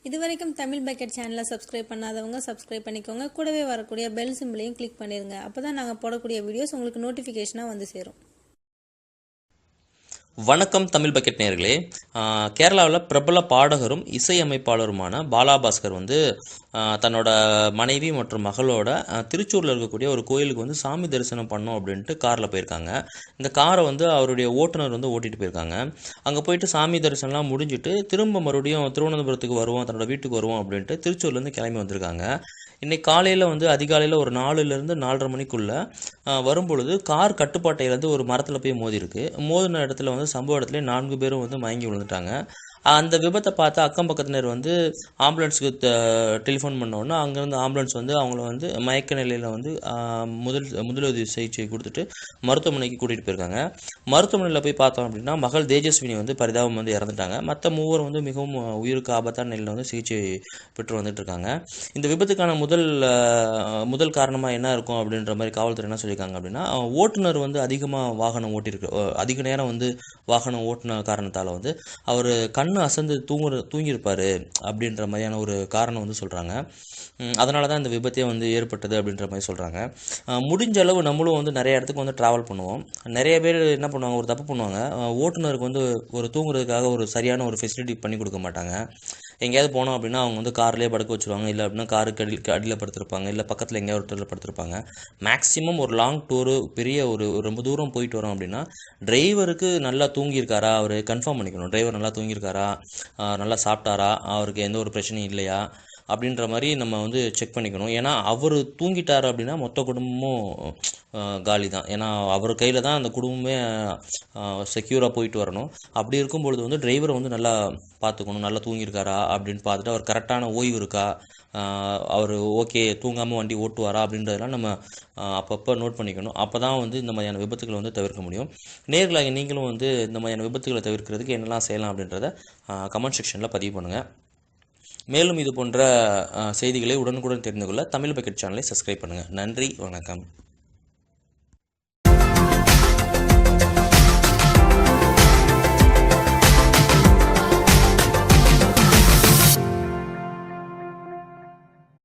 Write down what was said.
இதுவரைக்கும் தமிழ் பக்கெட் சேனலை சப்ஸ்கிரைப் பண்ணாதவங்க சப்ஸ்கிரைப் பண்ணிக்கோங்க. கூடவே வரக்கூடிய பெல் சிம்பிளையும் கிளிக் பண்ணிடுங்க. அப்போ தான் நாங்கள் போடக்கூடிய வீடியோஸ் உங்களுக்கு நோட்டிஃபிகேஷனாக வந்து சேரும். வணக்கம் தமிழ் பக்கெட் நேயர்களே. கேரளாவில் பிரபல பாடகரும் இசையமைப்பாளருமான பாலாபாஸ்கர் தன்னோட மனைவி மற்றும் மகளோட திருச்சூரில் இருக்கக்கூடிய ஒரு கோயிலுக்கு சாமி தரிசனம் பண்ணோம் அப்படின்ட்டு காரில் போயிருக்காங்க. இந்த காரை அவருடைய ஓட்டுநர் ஓட்டிகிட்டு போயிருக்காங்க. அங்கே போயிட்டு சாமி தரிசனம்லாம் முடிஞ்சுட்டு திரும்ப மறுபடியும் திருவனந்தபுரத்துக்கு வருவோம், தன்னோட வீட்டுக்கு வருவோம் அப்படின்ட்டு திருச்சூர்லேருந்து கிளம்பி வந்திருக்காங்க. இன்றைக்கி காலையில் அதிகாலையில் ஒரு 4லேருந்து 4:30 மணிக்குள்ளே வரும்பொழுது கார் கட்டுப்பாட்டை இழந்து ஒரு மரத்தில் போய் மோதிருக்கு. மோதின இடத்துல சம்பவ இடத்துல 4 பேரும் மயங்கி விழுந்துட்டாங்க. அந்த விபத்தை பார்த்து அக்கம் பக்கத்தினர் ஆம்புலன்ஸுக்கு டெலிஃபோன் பண்ணோன்னா அங்கேருந்து ஆம்புலன்ஸ் அவங்கள மயக்க நிலையில் முதலுதவி சிகிச்சை கொடுத்துட்டு மருத்துவமனைக்கு கூட்டிகிட்டு போயிருக்காங்க. மருத்துவமனையில் போய் பார்த்தோம் அப்படின்னா மகள் தேஜஸ்வினி பரிதாபம் இறந்துட்டாங்க. மற்ற மூவர் மிகவும் உயிருக்கு ஆபத்தான நிலையில் சிகிச்சை பெற்று வந்துட்டு இருக்காங்க. இந்த விபத்துக்கான முதல் காரணமாக என்ன இருக்கும் அப்படின்ற மாதிரி காவல்துறை என்ன சொல்லியிருக்காங்க அப்படின்னா, ஓட்டுநர் அதிகமாக வாகனம் ஓட்டியிருக்கு, அதிக நேரம் வாகனம் ஓட்டின காரணத்தால் அவர் கண்ணு அசந்து தூங்கியிருப்பார் அப்படின்ற மாதிரியான ஒரு காரணம் சொல்கிறாங்க. அதனால தான் இந்த விபத்தே ஏற்பட்டது அப்படின்ற மாதிரி சொல்கிறாங்க. முடிஞ்ச அளவு நம்மளும் நிறைய இடத்துக்கு ட்ராவல் பண்ணுவோம். நிறைய பேர் என்ன பண்ணுவாங்க, ஒரு தப்பு பண்ணுவாங்க. ஓட்டுநருக்கு ஒரு தூங்குறதுக்காக ஒரு சரியான ஒரு ஃபெசிலிட்டி பண்ணி கொடுக்க மாட்டாங்க. எங்கேயாவது போனோம் அப்படின்னா அவங்க கார்லேயே படுக்க வச்சுருவாங்க, இல்லை அப்படின்னா காருக்கு அடியில் படுத்திருப்பாங்க, இல்லை பக்கத்தில் எங்கேயாவது ஒரு இடத்துல படுத்திருப்பாங்க. மேக்ஸிமம் ஒரு லாங் டூரு, பெரிய ஒரு ரொம்ப தூரம் போயிட்டு வரோம் அப்படின்னா டிரைவருக்கு நல்லா தூங்கியிருக்காரா அவர் கன்ஃபார்ம் பண்ணிக்கணும். டிரைவர் நல்லா தூங்கியிருக்காரா, நல்லா சாப்பிட்டாரா, அவருக்கு எந்த ஒரு பிரச்சனையும் இல்லையா அப்படின்ற மாதிரி நம்ம செக் பண்ணிக்கணும். ஏன்னா அவர் தூங்கிட்டார் அப்படின்னா மொத்த குடும்பமும் காலி தான். ஏன்னா அவர் கையில் தான் அந்த குடும்பமே செக்யூராக போயிட்டு வரணும். அப்படி இருக்கும்பொழுது டிரைவரை நல்லா பார்த்துக்கணும். நல்லா தூங்கியிருக்காரா அப்படின்னு பார்த்துட்டு அவர் கரெக்டான ஓய்வு இருக்கா, அவர் ஓகே தூங்காமல் வண்டி ஓட்டுவாரா அப்படின்றதெல்லாம் நம்ம அப்பப்போ நோட் பண்ணிக்கணும். அப்போ தான் இந்த மாதிரியான விபத்துக்களை தவிர்க்க முடியும். நேர்களாக நீங்களும் இந்த மாதிரியான விபத்துக்களை தவிர்க்கிறதுக்கு என்னெல்லாம் செய்யலாம் அப்படின்றத கமெண்ட் செக்ஷனில் பதிவு பண்ணுங்கள். மேலும் இது போன்ற செய்திகளை உடனுக்குடன் தெரிந்து கொள்ள தமிழ் பக்கெட் சேனலை சப்ஸ்கிரைப் பண்ணுங்கள். நன்றி, வணக்கம்.